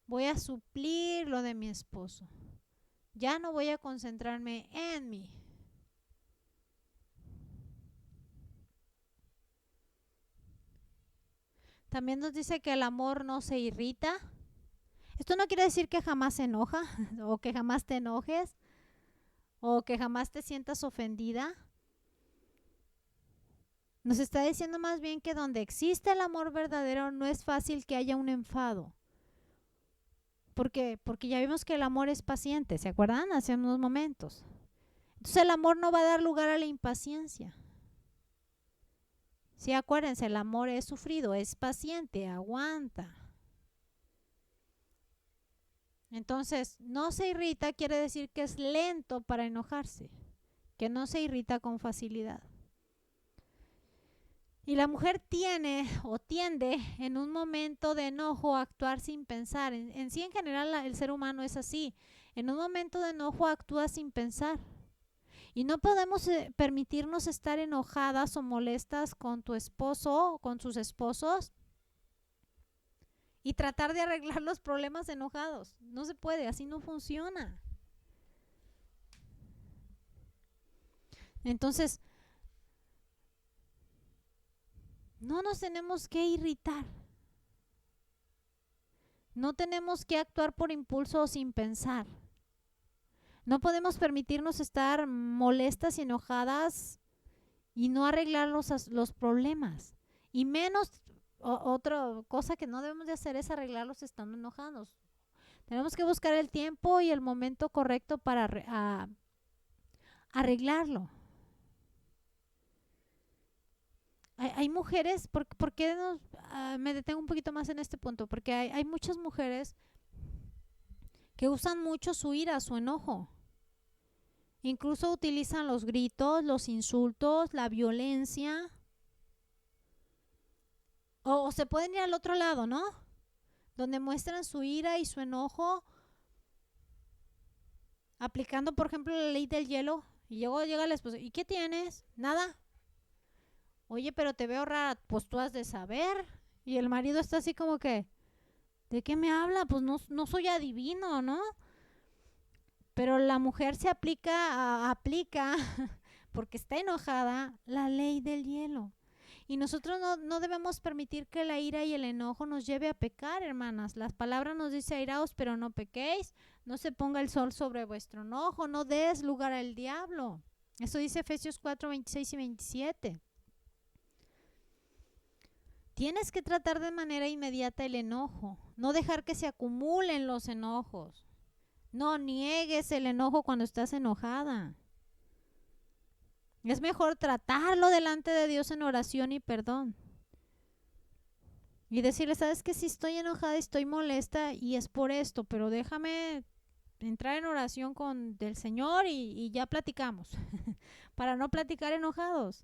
Voy a suplir lo de mi esposo. Ya no voy a concentrarme en mí. También nos dice que el amor no se irrita. Esto no quiere decir que jamás se enoja o que jamás te enojes o que jamás te sientas ofendida. Nos está diciendo más bien que donde existe el amor verdadero no es fácil que haya un enfado. ¿Por qué? Porque ya vimos que el amor es paciente, ¿se acuerdan? Hace unos momentos. Entonces el amor no va a dar lugar a la impaciencia. Sí, acuérdense, el amor es sufrido, es paciente, aguanta. Entonces, no se irrita quiere decir que es lento para enojarse, que no se irrita con facilidad. Y la mujer tiene o tiende en un momento de enojo a actuar sin pensar. En sí, en general, el ser humano es así. En un momento de enojo actúa sin pensar. Y no podemos permitirnos estar enojadas o molestas con tu esposo o con sus esposos y tratar de arreglar los problemas enojados. No se puede, así no funciona. Entonces, no nos tenemos que irritar. No tenemos que actuar por impulso o sin pensar. No podemos permitirnos estar molestas y enojadas y no arreglar los problemas. Y menos, otra cosa que no debemos de hacer es arreglarlos estando enojados. Tenemos que buscar el tiempo y el momento correcto para arreglarlo. Hay mujeres, ¿por qué me detengo un poquito más en este punto? Porque hay muchas mujeres que usan mucho su ira, su enojo. Incluso utilizan los gritos, los insultos, la violencia. O se pueden ir al otro lado, ¿no? Donde muestran su ira y su enojo aplicando, por ejemplo, la ley del hielo. Y luego llega el esposo, ¿y qué tienes? Nada. Oye, pero te veo rara, pues tú has de saber. Y el marido está así como que, ¿de qué me habla? Pues no soy adivino, ¿no? Pero la mujer se aplica, porque está enojada, la ley del hielo. Y nosotros no debemos permitir que la ira y el enojo nos lleve a pecar, hermanas. Las palabras nos dice airaos, pero no pequéis. No se ponga el sol sobre vuestro enojo, no des lugar al diablo. Eso dice Efesios 4, 26 y 27. Tienes que tratar de manera inmediata el enojo, no dejar que se acumulen los enojos. No niegues el enojo cuando estás enojada. Es mejor tratarlo delante de Dios en oración y perdón. Y decirle, sabes que si estoy enojada, estoy molesta y es por esto, pero déjame entrar en oración con el Señor y ya platicamos, para no platicar enojados.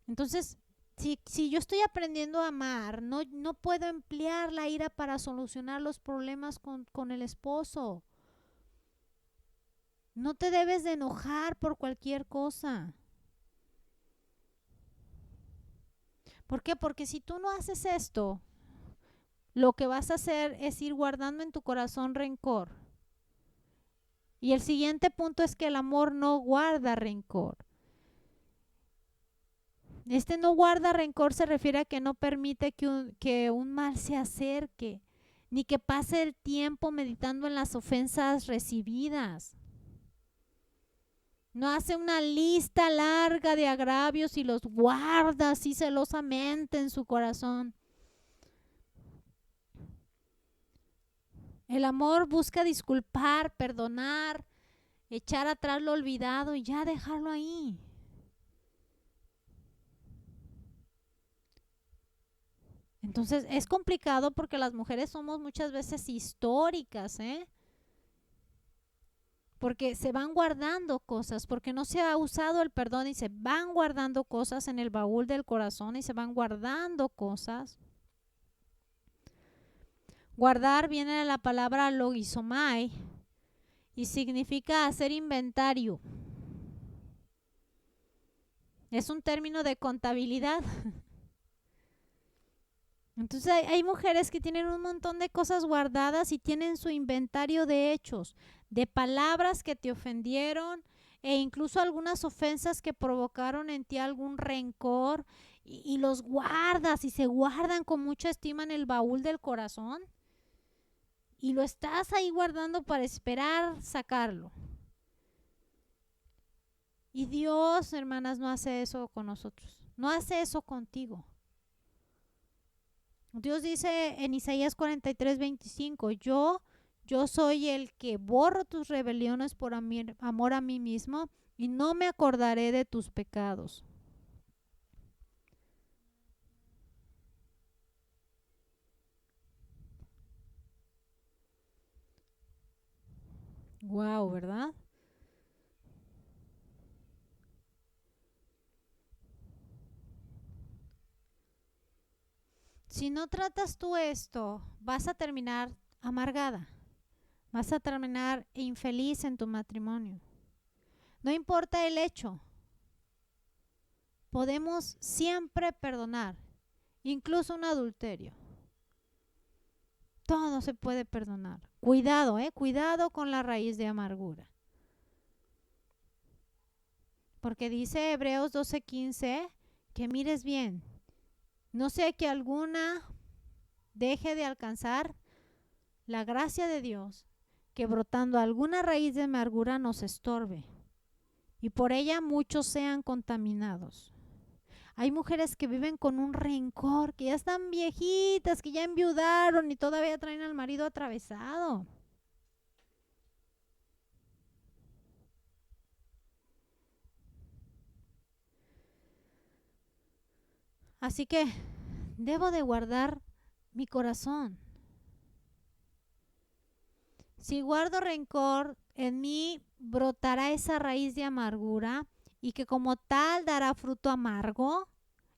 Entonces, si yo estoy aprendiendo a amar, no puedo emplear la ira para solucionar los problemas con el esposo. No te debes de enojar por cualquier cosa. ¿Por qué? Porque si tú no haces esto, lo que vas a hacer es ir guardando en tu corazón rencor. Y el siguiente punto es que el amor no guarda rencor. Este no guarda rencor se refiere a que no permite que un mal se acerque, ni que pase el tiempo meditando en las ofensas recibidas. No hace una lista larga de agravios y los guarda así celosamente en su corazón. El amor busca disculpar, perdonar, echar atrás lo olvidado y ya dejarlo ahí. Entonces es complicado porque las mujeres somos muchas veces históricas, porque se van guardando cosas, porque no se ha usado el perdón y se van guardando cosas en el baúl del corazón y se van guardando cosas. Guardar viene de la palabra logizomai y significa hacer inventario. Es un término de contabilidad. Entonces hay mujeres que tienen un montón de cosas guardadas y tienen su inventario de hechos, de palabras que te ofendieron e incluso algunas ofensas que provocaron en ti algún rencor y los guardas y se guardan con mucha estima en el baúl del corazón y lo estás ahí guardando para esperar sacarlo. Y Dios, hermanas, no hace eso con nosotros, no hace eso contigo. Dios dice en Isaías 43:25, yo soy el que borro tus rebeliones por amor a mí mismo y no me acordaré de tus pecados. Wow, ¿verdad? Si no tratas tú esto, vas a terminar amargada, vas a terminar infeliz en tu matrimonio. No importa el hecho, podemos siempre perdonar, incluso un adulterio. Todo se puede perdonar. Cuidado, cuidado con la raíz de amargura. Porque dice Hebreos 12:15 que mires bien, no sea que alguna deje de alcanzar la gracia de Dios, que brotando alguna raíz de amargura nos estorbe y por ella muchos sean contaminados. Hay mujeres que viven con un rencor, que ya están viejitas, que ya enviudaron y todavía traen al marido atravesado. Así que debo de guardar mi corazón. Si guardo rencor, en mí brotará esa raíz de amargura y que como tal dará fruto amargo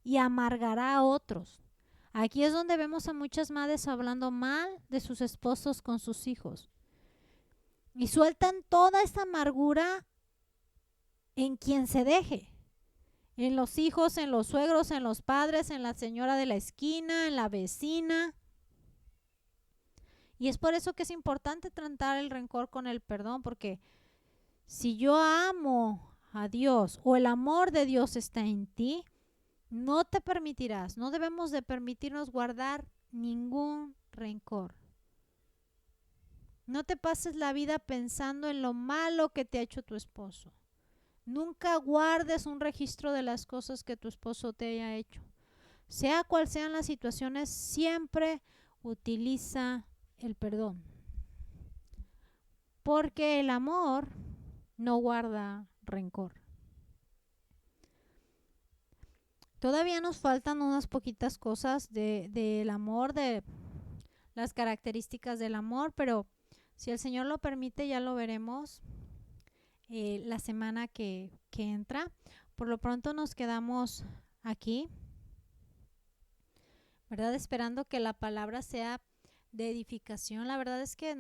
y amargará a otros. Aquí es donde vemos a muchas madres hablando mal de sus esposos con sus hijos. Y sueltan toda esa amargura en quien se deje. En los hijos, en los suegros, en los padres, en la señora de la esquina, en la vecina. Y es por eso que es importante tratar el rencor con el perdón, porque si yo amo a Dios o el amor de Dios está en ti, no te permitirás, no debemos de permitirnos guardar ningún rencor. No te pases la vida pensando en lo malo que te ha hecho tu esposo. Nunca guardes un registro de las cosas que tu esposo te haya hecho. Sea cual sean las situaciones, siempre utiliza el perdón. Porque el amor no guarda rencor. todavía nos faltan unas poquitas cosas del amor, de las características del amor, pero si el Señor lo permite ya lo veremos la semana que entra. Por lo pronto nos quedamos aquí, ¿verdad? Esperando que la palabra sea de edificación. La verdad es que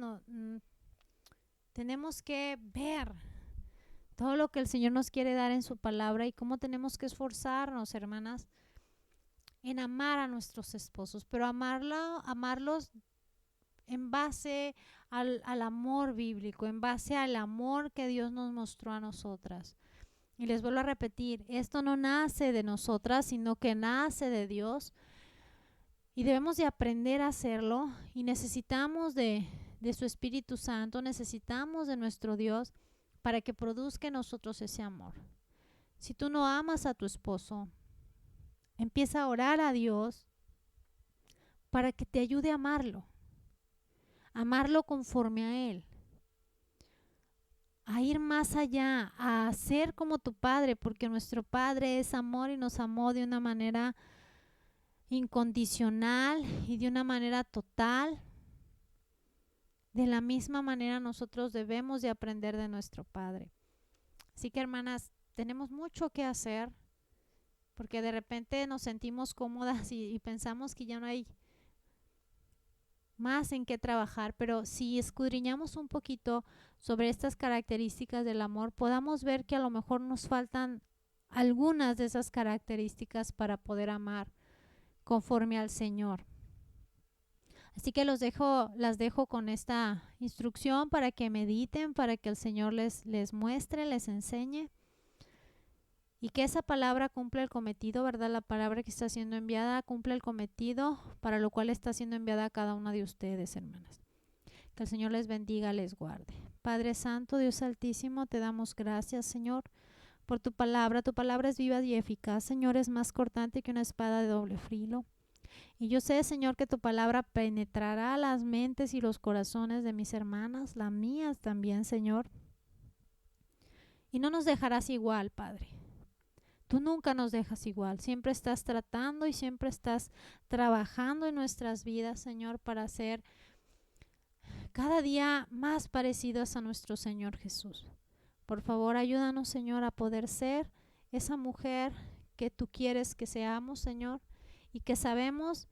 tenemos que ver todo lo que el Señor nos quiere dar en su palabra y cómo tenemos que esforzarnos, hermanas, en amar a nuestros esposos, pero amarlos en base al amor bíblico, en base al amor que Dios nos mostró a nosotras. Y les vuelvo a repetir, esto no nace de nosotras, sino que nace de Dios. Y debemos de aprender a hacerlo y necesitamos de su Espíritu Santo, necesitamos de nuestro Dios para que produzca en nosotros ese amor. Si tú no amas a tu esposo, empieza a orar a Dios para que te ayude a amarlo conforme a Él, a ir más allá, a ser como tu Padre, porque nuestro Padre es amor y nos amó de una manera incondicional y de una manera total. De la misma manera nosotros debemos de aprender de nuestro Padre. Así que, hermanas, tenemos mucho que hacer, porque de repente nos sentimos cómodas y pensamos que ya no hay más en qué trabajar, pero si escudriñamos un poquito sobre estas características del amor, podamos ver que a lo mejor nos faltan algunas de esas características para poder amar conforme al Señor. Así que las dejo con esta instrucción para que mediten, para que el Señor les muestre, les enseñe y que esa palabra cumpla el cometido, ¿verdad? La palabra que está siendo enviada cumple el cometido para lo cual está siendo enviada a cada una de ustedes, hermanas. Que el Señor les bendiga, les guarde. Padre Santo, Dios Altísimo, te damos gracias, Señor, por tu palabra. Tu palabra es viva y eficaz, Señor, es más cortante que una espada de doble filo. Y yo sé, Señor, que tu palabra penetrará las mentes y los corazones de mis hermanas, las mías también, Señor. Y no nos dejarás igual, Padre. Tú nunca nos dejas igual. Siempre estás tratando y siempre estás trabajando en nuestras vidas, Señor, para ser cada día más parecidos a nuestro Señor Jesús. Por favor, ayúdanos, Señor, a poder ser esa mujer que tú quieres que seamos, Señor, y que sabemos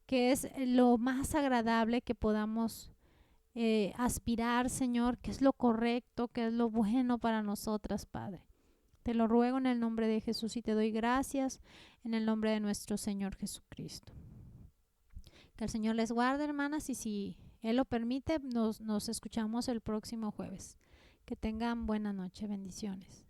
que es lo más agradable que podamos aspirar, Señor, que es lo correcto, que es lo bueno para nosotras, Padre. Te lo ruego en el nombre de Jesús y te doy gracias en el nombre de nuestro Señor Jesucristo. Que el Señor les guarde, hermanas, y si Él lo permite, nos escuchamos el próximo jueves. Que tengan buena noche. Bendiciones.